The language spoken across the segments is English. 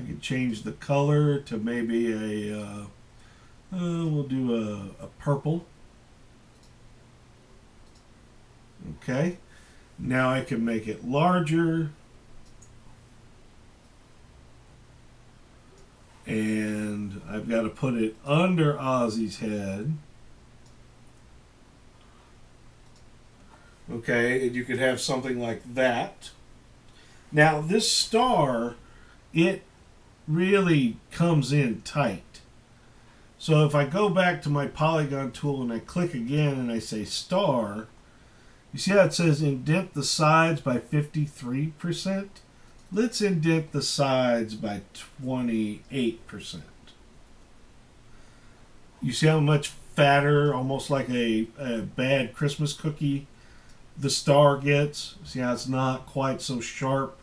I could change the color to maybe we'll do a purple. Okay. Now I can make it larger. And I've got to put it under Ozzy's head. Okay, and you could have something like that. Now, this star, it really comes in tight. So if I go back to my polygon tool and I click again and I say star, you see how it says indent the sides by 53%? Let's indent the sides by 28%. You see how much fatter, almost like a bad Christmas cookie, the star gets? See how it's not quite so sharp?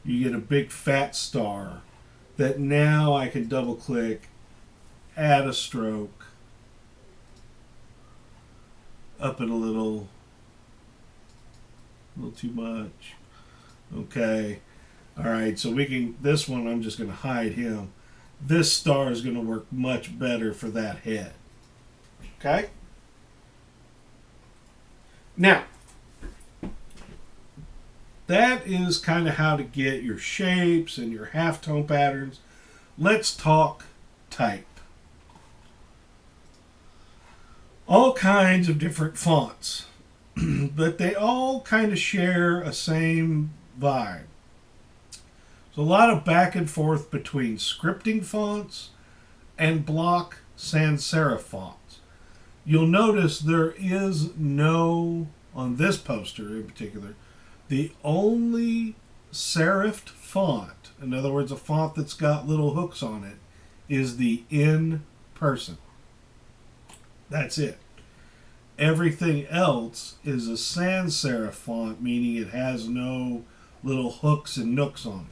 You get a big fat star that now I can double click, add a stroke, up it a little too much. Okay. All right, so we can, this one I'm just going to hide him. This star is going to work much better for that head. Okay? Now, that is kind of how to get your shapes and your halftone patterns. Let's talk type. All kinds of different fonts, but they all kind of share a same vibe. So a lot of back and forth between scripting fonts and block sans serif fonts. You'll notice there is no, on this poster in particular, the only serifed font, in other words, a font that's got little hooks on it, is the in person. That's it. Everything else is a sans serif font, meaning it has no little hooks and nooks on it.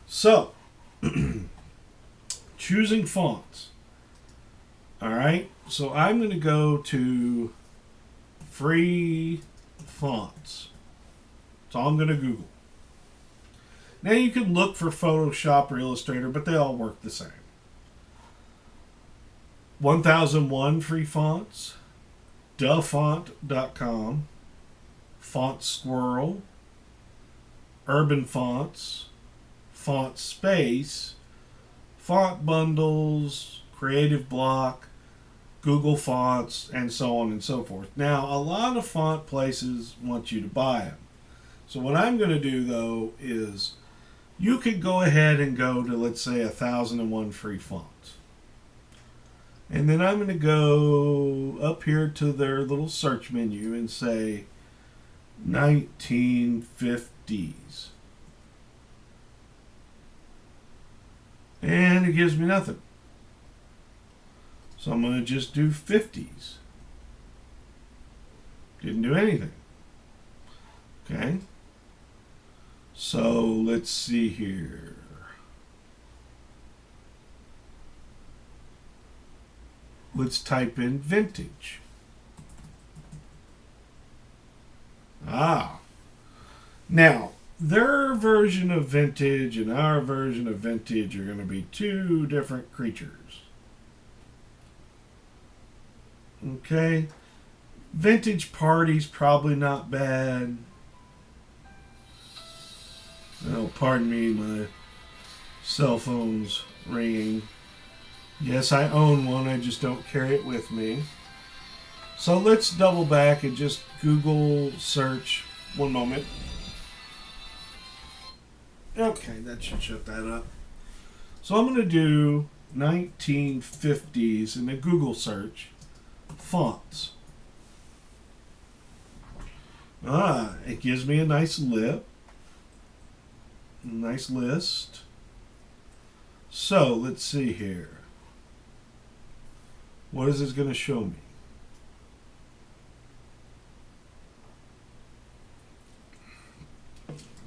So, choosing fonts. All right, so I'm going to go to free fonts. So I'm going to Google. Now you can look for Photoshop or Illustrator, but they all work the same. 1001 free fonts, dafont.com, Font Squirrel, Urban Fonts, Font Space, Font Bundles, Creative Block, Google Fonts, and so on and so forth. Now, a lot of font places want you to buy them. So what I'm going to do, though, is you could go ahead and go to, let's say, 1001 free fonts. And then I'm going to go up here to their little search menu and say 1950s. And it gives me nothing. So I'm going to just do 50s. Didn't do anything. Okay. So let's see here. Let's type in vintage. Now, their version of vintage and our version of vintage are going to be two different creatures. Okay. Vintage party's probably not bad. Oh, pardon me, my cell phone's ringing. Yes, I own one, I just don't carry it with me. So let's double back and just Google search. One moment. Okay, that should shut that up. So I'm going to do 1950s in a Google search. Fonts. It gives me a nice nice list. So let's see here. What is this going to show me?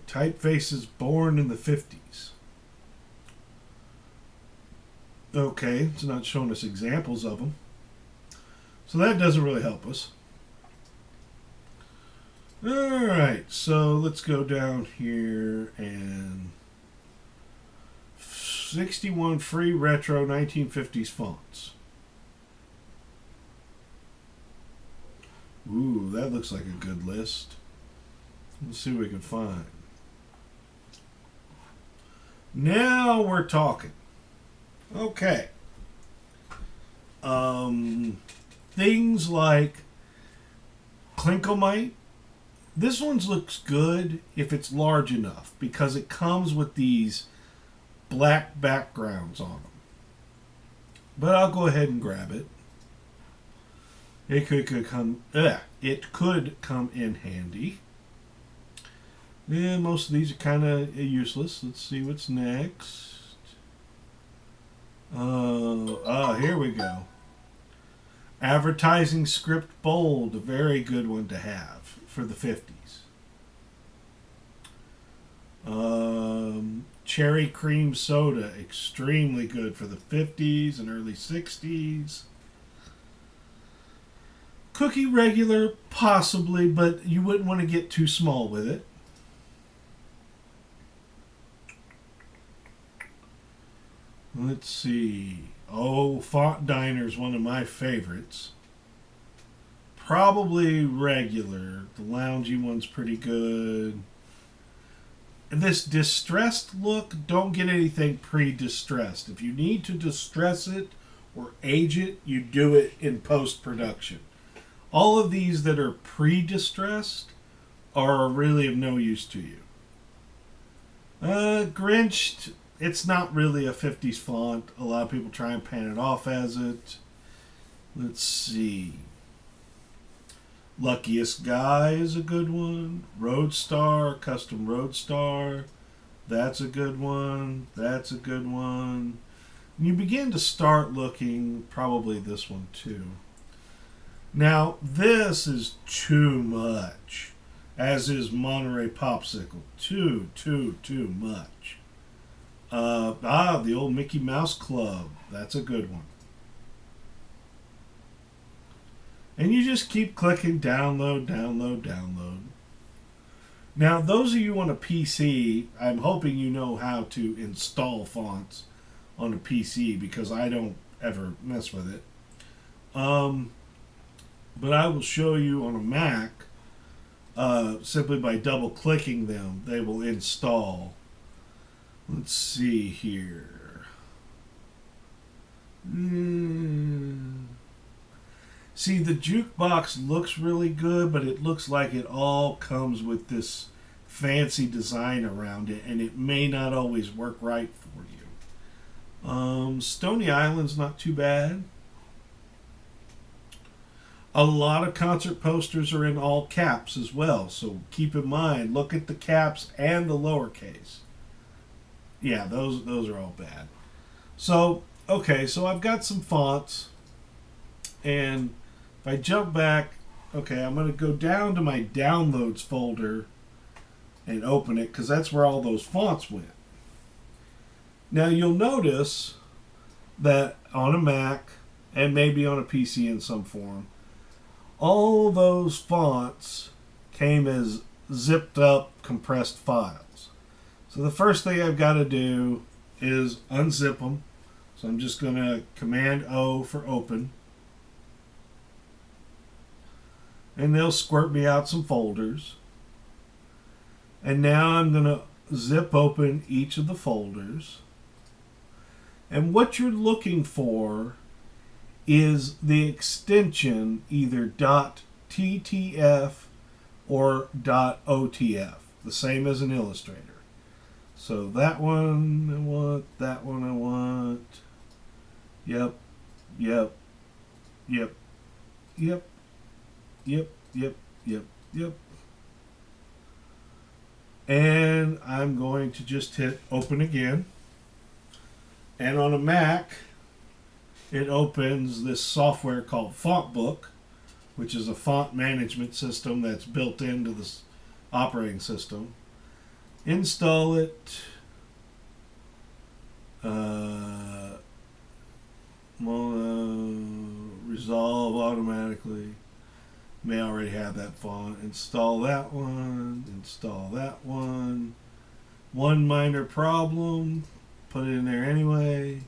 Typefaces born in the 50s. Okay, it's not showing us examples of them. So that doesn't really help us. Alright, so let's go down here and 61 free retro 1950s fonts. Ooh, that looks like a good list. Let's see what we can find. Now we're talking. Okay. Things like Clinklemite. This one looks good if it's large enough because it comes with these black backgrounds on them. But I'll go ahead and grab it. It could come in handy. Yeah, most of these are kind of useless. Let's see what's next. Here we go. Advertising script bold, a very good one to have for the 50s. Cherry cream soda, extremely good for the 50s and early 60s. Cookie regular, possibly, but you wouldn't want to get too small with it. Let's see. Oh, Font Diner's one of my favorites. Probably regular. The loungy one's pretty good. This distressed look, don't get anything pre-distressed. If you need to distress it or age it, you do it in post-production. All of these that are pre-distressed are really of no use to you. Grinched, it's not really a 50s font. A lot of people try and pan it off as it. Let's see. Luckiest Guy is a good one. Roadstar, Custom Roadstar. That's a good one. That's a good one. You begin to start looking, probably this one too. Now, this is too much, as is Monterey Popsicle. Too much. The old Mickey Mouse Club. That's a good one. And you just keep clicking download, download, download. Now, those of you on a PC, I'm hoping you know how to install fonts on a PC because I don't ever mess with it. But I will show you on a Mac, simply by double clicking them, they will install. Let's see here. See, the jukebox looks really good, but it looks like it all comes with this fancy design around it, and it may not always work right for you. Stony Island's not too bad. A lot of concert posters are in all caps as well, so keep in mind, look at the caps and the lowercase. Yeah, those are all bad. So, okay, so I've got some fonts, and if I jump back, okay, I'm going to go down to my downloads folder and open it because that's where all those fonts went. Now you'll notice that on a Mac and maybe on a PC in some form, all those fonts came as zipped up compressed files. So the first thing I've got to do is unzip them. So I'm just going to Command O for open. And they'll squirt me out some folders. And now I'm going to zip open each of the folders. And what you're looking for is the extension either .ttf or .otf, the same as an Illustrator. So that one I want, that one I want. Yep. And I'm going to just hit open again. And on a Mac, it opens this software called FontBook, which is a font management system that's built into this operating system. Install it. Resolve automatically. May already have that font. Install that one. Install that one. One minor problem. put it in there anyway.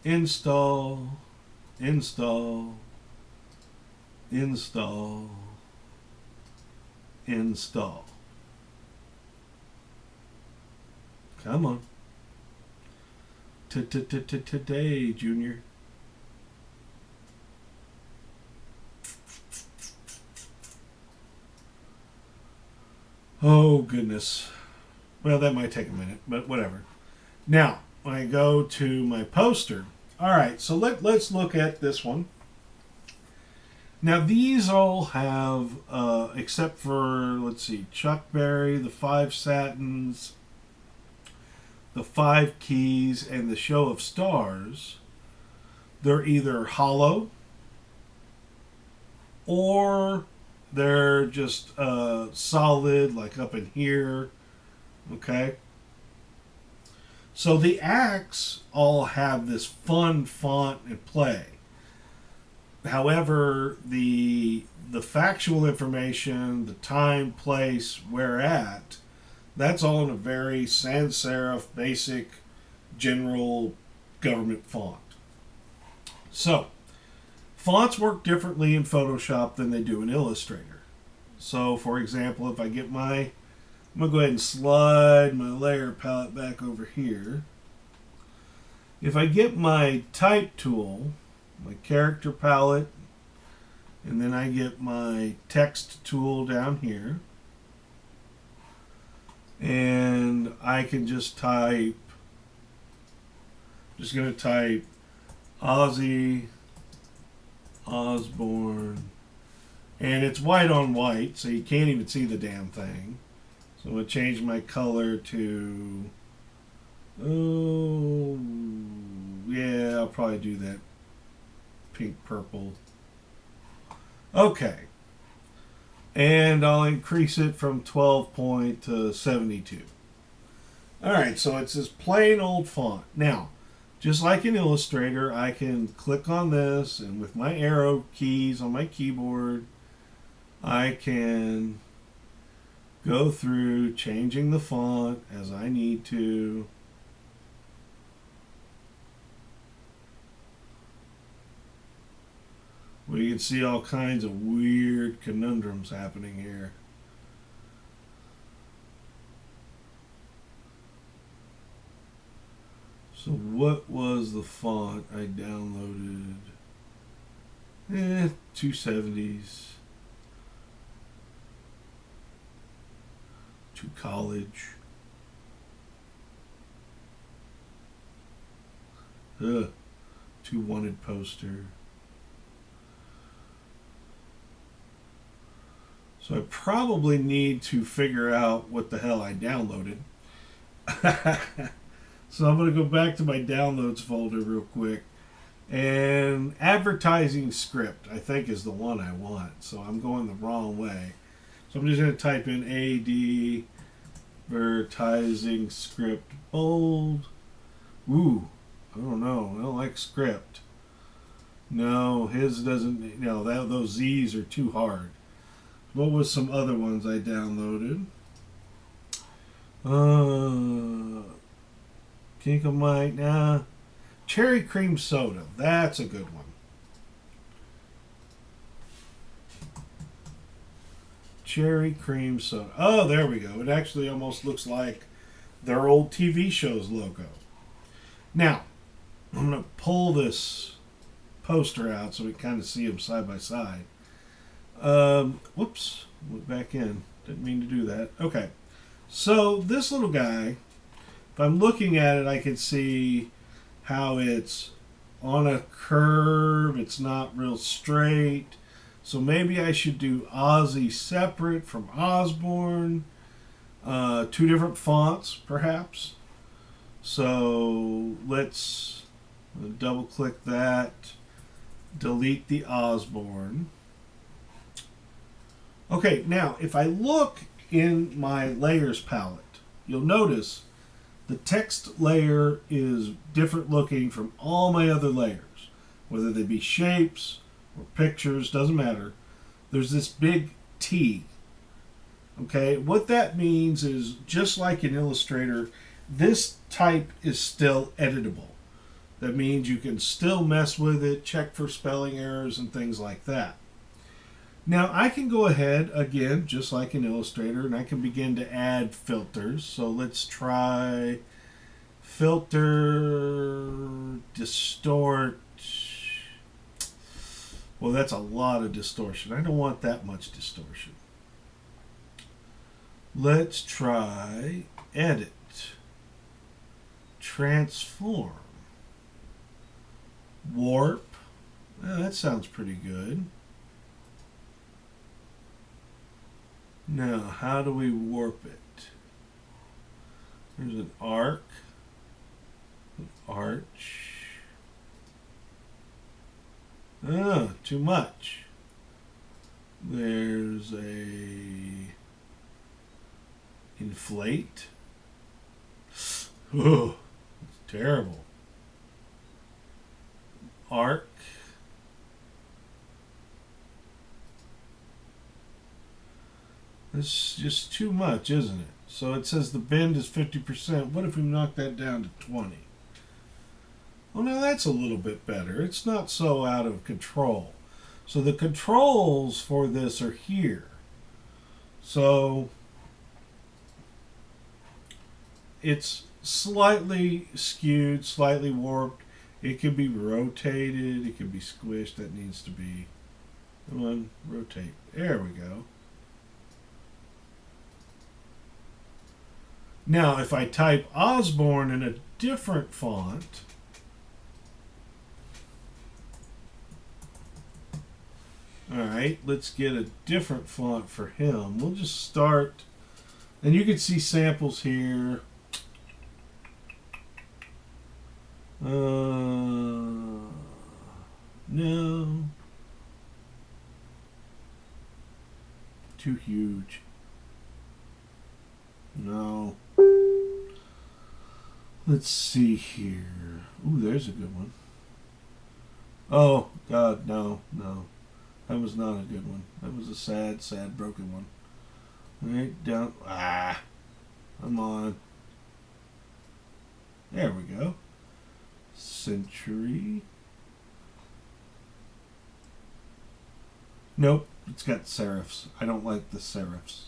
Install, install, install, install. Come on. Today, Junior. Oh, goodness. Well, that might take a minute, but whatever. Now, when I go to my poster, all right, so let's look at this one. Now, these all have, except for, let's see, Chuck Berry, the 5 Satins, the 5 Keys, and the Show of Stars, they're either hollow or they're just solid, like up in here. Okay? So the acts all have this fun font and play. However, the factual information, the time, place, where at, that's all in a very sans serif, basic, general government font. So, fonts work differently in Photoshop than they do in Illustrator. So, for example, if I get I'm going to go ahead and slide my layer palette back over here. If I get my type tool, my character palette, and then I get my text tool down here, and I can just type, just going to type Ozzy Osbourne, and it's white on white, so you can't even see the damn thing. So I'm going to change my color to, oh, yeah, I'll probably do that pink purple. Okay. And I'll increase it from 12 point to 72. Alright, so it's this plain old font. Now, just like in Illustrator, I can click on this, and with my arrow keys on my keyboard, I can go through changing the font as I need to. We can see all kinds of weird conundrums happening here. So what was the font I downloaded? 270s. To college. To wanted poster. So I probably need to figure out what the hell I downloaded. So I'm going to go back to my downloads folder real quick. And advertising script, I think, is the one I want. So I'm going the wrong way. So I'm just going to type in advertising script bold. Ooh, I don't know. I don't like script. No, his doesn't. No, those Z's are too hard. What was some other ones I downloaded? Kinkamite, nah. Cherry cream soda. That's a good one. Cherry cream soda. Oh, there we go. It actually almost looks like their old TV show's logo. Now, I'm going to pull this poster out so we can kind of see them side by side. Whoops, went back in. Didn't mean to do that. Okay, so this little guy, if I'm looking at it, I can see how it's on a curve. It's not real straight. So maybe I should do Ozzy separate from Osbourne. 2 different fonts, perhaps. So let's double click that. Delete the Osbourne. Okay, now if I look in my layers palette, you'll notice the text layer is different looking from all my other layers. Whether they be shapes or pictures, doesn't matter. There's this big T. Okay, what that means is, just like in Illustrator, this type is still editable. That means you can still mess with it, check for spelling errors and things like that. Now I can go ahead again, just like in Illustrator, and I can begin to add filters. So let's try filter, distort. Well, that's a lot of distortion. I don't want that much distortion. Let's try edit, transform, warp. That sounds pretty good. Now, how do we warp it? There's an arc, an arch. Oh, too much. There's a inflate. Oh, it's terrible. Arc. It's just too much, isn't it? So it says the bend is 50%. What if we knock that down to 20? Well, now that's a little bit better. It's not so out of control. So the controls for this are here. So it's slightly skewed, slightly warped. It can be rotated. It can be squished. That needs to be. Come on, rotate. There we go. Now, if I type Osborne in a different font, all right, let's get a different font for him. We'll just start, and you can see samples here. No. Too huge. No. Let's see here. Ooh, there's a good one. Oh, God, no, no. That was not a good one. That was a sad, sad, broken one. Right down. Ah. Come on. There we go. Century. Nope, it's got serifs. I don't like the serifs.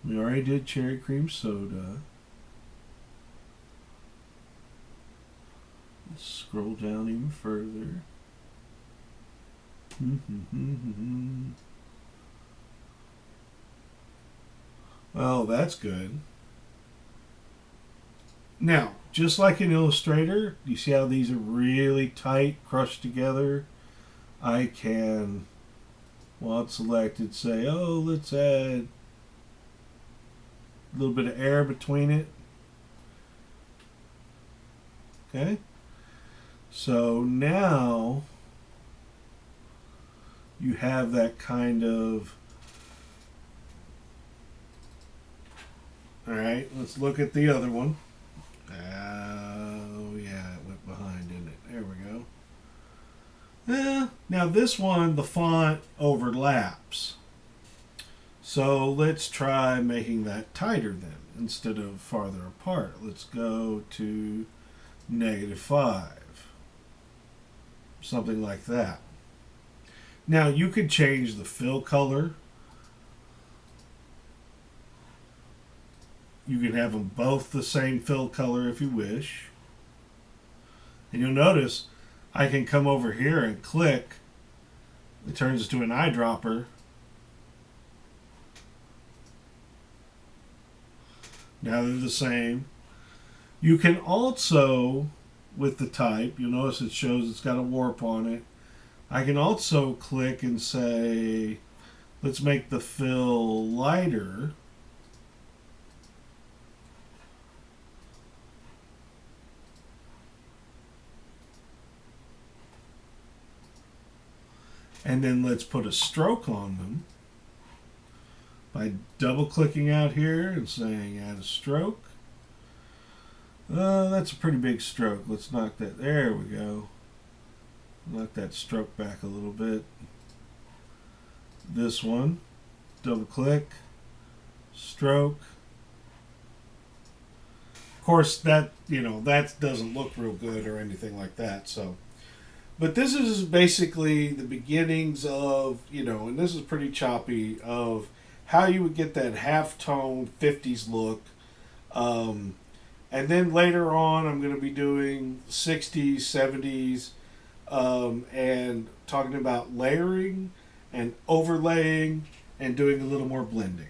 We already did cherry cream soda. Let's scroll down even further. Oh, that's good. Now, just like in Illustrator, you see how these are really tight, crushed together? I can, while it's selected, say, oh, let's add a little bit of air between it. Okay? So now you have that kind of. All right, let's look at the other one. Oh, yeah, it went behind, didn't it? There we go. Now this one, the font overlaps. So let's try making that tighter then, instead of farther apart. Let's go to -5. Something like that. Now you could change the fill color. You can have them both the same fill color if you wish. And you'll notice I can come over here and click. It turns to an eyedropper. Now they're the same. You can also, with the type, you'll notice it shows it's got a warp on it. I can also click and say, let's make the fill lighter. And then let's put a stroke on them by double clicking out here and saying add a stroke. That's a pretty big stroke. Let's knock that. There we go. Knock that stroke back a little bit. This one, double click, stroke. course, that that doesn't look real good or anything like that. So, but this is basically the beginnings of and this is pretty choppy of how you would get that half tone '50s look. Um, and then later on, I'm going to be doing '60s, '70s, and talking about layering and overlaying and doing a little more blending.